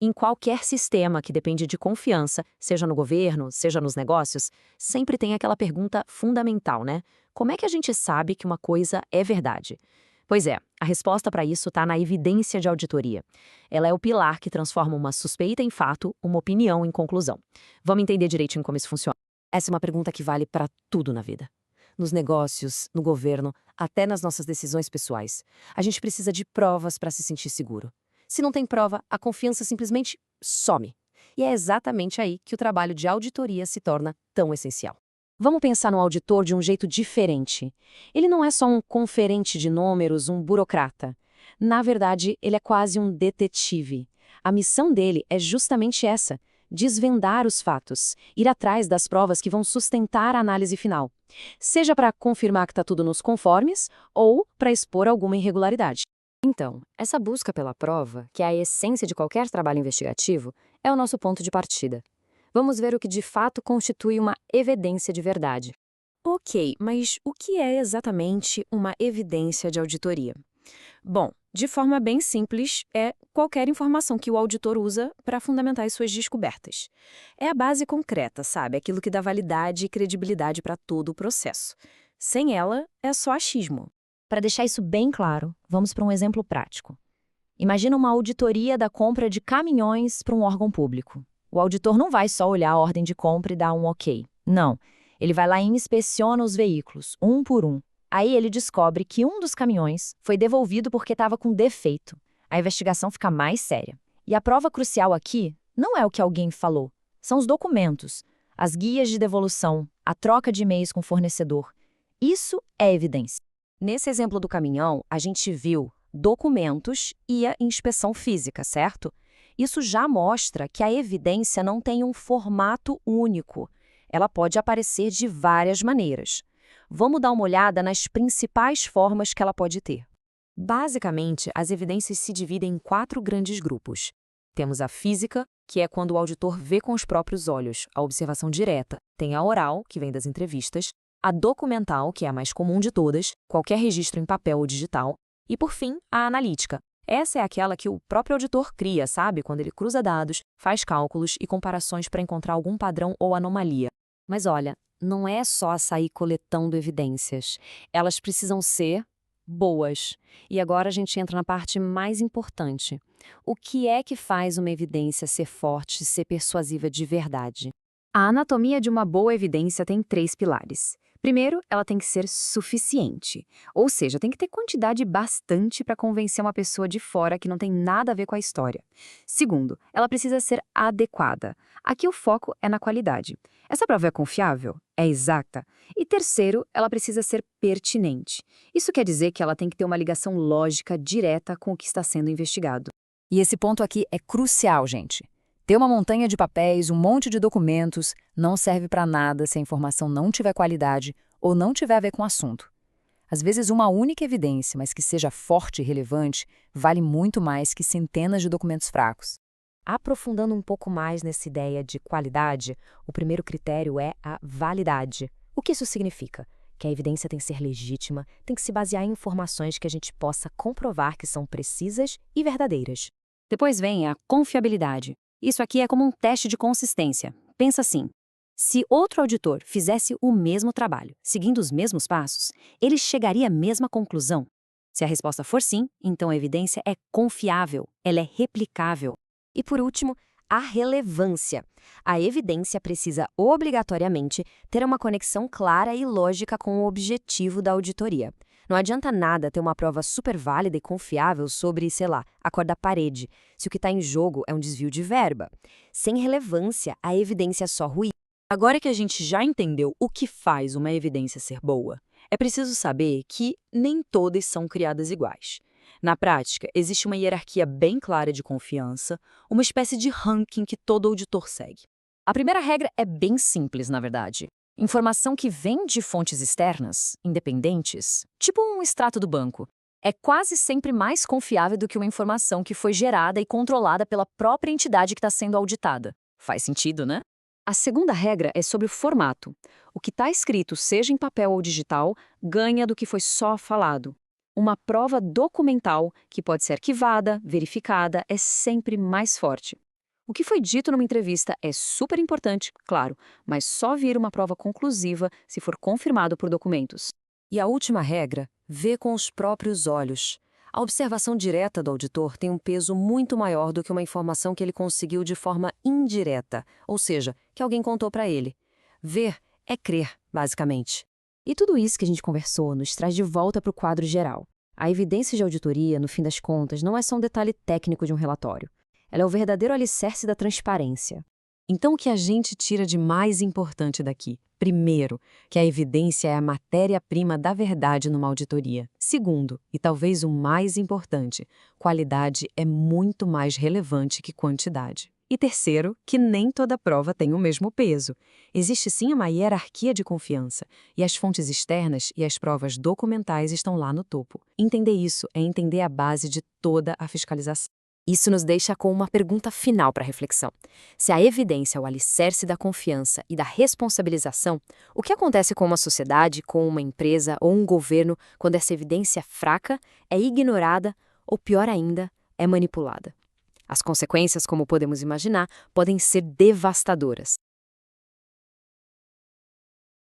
Em qualquer sistema que depende de confiança, seja no governo, seja nos negócios, sempre tem aquela pergunta fundamental, né? Como é que a gente sabe que uma coisa é verdade? Pois é, a resposta para isso está na evidência de auditoria. Ela é o pilar que transforma uma suspeita em fato, uma opinião em conclusão. Vamos entender direitinho como isso funciona? Essa é uma pergunta que vale para tudo na vida. Nos negócios, no governo, até nas nossas decisões pessoais. A gente precisa de provas para se sentir seguro. Se não tem prova, a confiança simplesmente some. E é exatamente aí que o trabalho de auditoria se torna tão essencial. Vamos pensar no auditor de um jeito diferente. Ele não é só um conferente de números, um burocrata. Na verdade, ele é quase um detetive. A missão dele é justamente essa: desvendar os fatos, ir atrás das provas que vão sustentar a análise final. Seja para confirmar que está tudo nos conformes ou para expor alguma irregularidade. Então, essa busca pela prova, que é a essência de qualquer trabalho investigativo, é o nosso ponto de partida. Vamos ver o que de fato constitui uma evidência de verdade. Ok, mas o que é exatamente uma evidência de auditoria? Bom, de forma bem simples, é qualquer informação que o auditor usa para fundamentar as suas descobertas. É a base concreta, sabe? Aquilo que dá validade e credibilidade para todo o processo. Sem ela, é só achismo. Para deixar isso bem claro, vamos para um exemplo prático. Imagina uma auditoria da compra de caminhões para um órgão público. O auditor não vai só olhar a ordem de compra e dar um ok. Não. Ele vai lá e inspeciona os veículos, um por um. Aí ele descobre que um dos caminhões foi devolvido porque estava com defeito. A investigação fica mais séria. E a prova crucial aqui não é o que alguém falou. São os documentos, as guias de devolução, a troca de e-mails com o fornecedor. Isso é evidência. Nesse exemplo do caminhão, a gente viu documentos e a inspeção física, certo? Isso já mostra que a evidência não tem um formato único. Ela pode aparecer de várias maneiras. Vamos dar uma olhada nas principais formas que ela pode ter. Basicamente, as evidências se dividem em 4 grandes grupos. Temos a física, que é quando o auditor vê com os próprios olhos, a observação direta. Tem a oral, que vem das entrevistas. A documental, que é a mais comum de todas, qualquer registro em papel ou digital. E, por fim, a analítica. Essa é aquela que o próprio auditor cria, sabe? Quando ele cruza dados, faz cálculos e comparações para encontrar algum padrão ou anomalia. Mas olha, não é só sair coletando evidências. Elas precisam ser boas. E agora a gente entra na parte mais importante. O que é que faz uma evidência ser forte, ser persuasiva de verdade? A anatomia de uma boa evidência tem 3 pilares. Primeiro, ela tem que ser suficiente, ou seja, tem que ter quantidade bastante para convencer uma pessoa de fora que não tem nada a ver com a história. Segundo, ela precisa ser adequada. Aqui o foco é na qualidade. Essa prova é confiável? É exata? E terceiro, ela precisa ser pertinente. Isso quer dizer que ela tem que ter uma ligação lógica direta com o que está sendo investigado. E esse ponto aqui é crucial, gente. Ter uma montanha de papéis, um monte de documentos, não serve para nada se a informação não tiver qualidade ou não tiver a ver com o assunto. Às vezes, uma única evidência, mas que seja forte e relevante, vale muito mais que centenas de documentos fracos. Aprofundando um pouco mais nessa ideia de qualidade, o primeiro critério é a validade. O que isso significa? Que a evidência tem que ser legítima, tem que se basear em informações que a gente possa comprovar que são precisas e verdadeiras. Depois vem a confiabilidade. Isso aqui é como um teste de consistência. Pensa assim: se outro auditor fizesse o mesmo trabalho, seguindo os mesmos passos, ele chegaria à mesma conclusão? Se a resposta for sim, então a evidência é confiável, ela é replicável. E por último, a relevância. A evidência precisa obrigatoriamente ter uma conexão clara e lógica com o objetivo da auditoria. Não adianta nada ter uma prova super válida e confiável sobre, sei lá, a cor da parede, se o que está em jogo é um desvio de verba. Sem relevância, a evidência é só ruim. Agora que a gente já entendeu o que faz uma evidência ser boa, é preciso saber que nem todas são criadas iguais. Na prática, existe uma hierarquia bem clara de confiança, uma espécie de ranking que todo auditor segue. A primeira regra é bem simples, na verdade. Informação que vem de fontes externas, independentes, tipo um extrato do banco, é quase sempre mais confiável do que uma informação que foi gerada e controlada pela própria entidade que está sendo auditada. Faz sentido, né? A segunda regra é sobre o formato. O que está escrito, seja em papel ou digital, ganha do que foi só falado. Uma prova documental, que pode ser arquivada, verificada, é sempre mais forte. O que foi dito numa entrevista é super importante, claro, mas só vira uma prova conclusiva se for confirmado por documentos. E a última regra, vê com os próprios olhos. A observação direta do auditor tem um peso muito maior do que uma informação que ele conseguiu de forma indireta, ou seja, que alguém contou para ele. Ver é crer, basicamente. E tudo isso que a gente conversou nos traz de volta para o quadro geral. A evidência de auditoria, no fim das contas, não é só um detalhe técnico de um relatório. Ela é o verdadeiro alicerce da transparência. Então, o que a gente tira de mais importante daqui? Primeiro, que a evidência é a matéria-prima da verdade numa auditoria. Segundo, e talvez o mais importante, qualidade é muito mais relevante que quantidade. E terceiro, que nem toda prova tem o mesmo peso. Existe sim uma hierarquia de confiança, e as fontes externas e as provas documentais estão lá no topo. Entender isso é entender a base de toda a fiscalização. Isso nos deixa com uma pergunta final para reflexão. Se a evidência é o alicerce da confiança e da responsabilização, o que acontece com uma sociedade, com uma empresa ou um governo quando essa evidência fraca é ignorada ou, pior ainda, é manipulada? As consequências, como podemos imaginar, podem ser devastadoras.